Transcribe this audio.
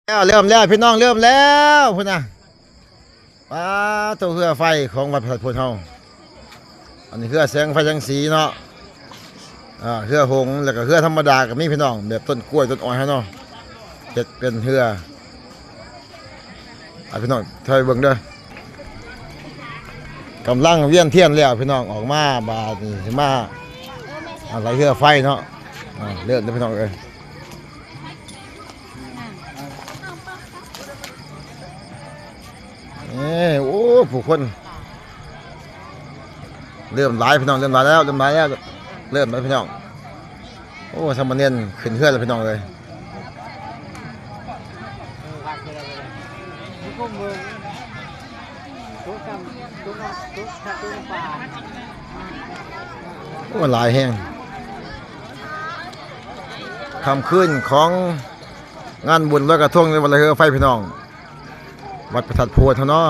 เริ่มแล้วพี่น้องเริ่มแล้วพุ่นน่ะป้าตัวเรือไฟของวัดพระพุทธเฮาอันนี้เรือแสงไฟแสงสีเนาะเรือหงส์แล้วก็เรือธรรมดาก็มีพี่น้องแบบต้นกล้วยต้นอ้อยเฮาเนาะเฮ็ดเป็นเรือพี่น้องถอยเบิ่งเด้อกำลังเวียนเทียนแล้วพี่น้องออกมาบาดนี่สิมาอะไรเรือไฟเนาะเลื่อนพี่น้องเอ้ยโอ้ผู้คนเริ่มหลายพี่น้องเริ่มหลายแล้วเริ่มแล้วพี่น้องโอ้สามเณรขึ้นเฮือนแล้วพี่น้องเลยโอ้หลายแห้งคำขึ้นของงานบุญลอยกระทงในวันลอยกระไฟพี่น้องวัดประทัดโพธิ์เนาะ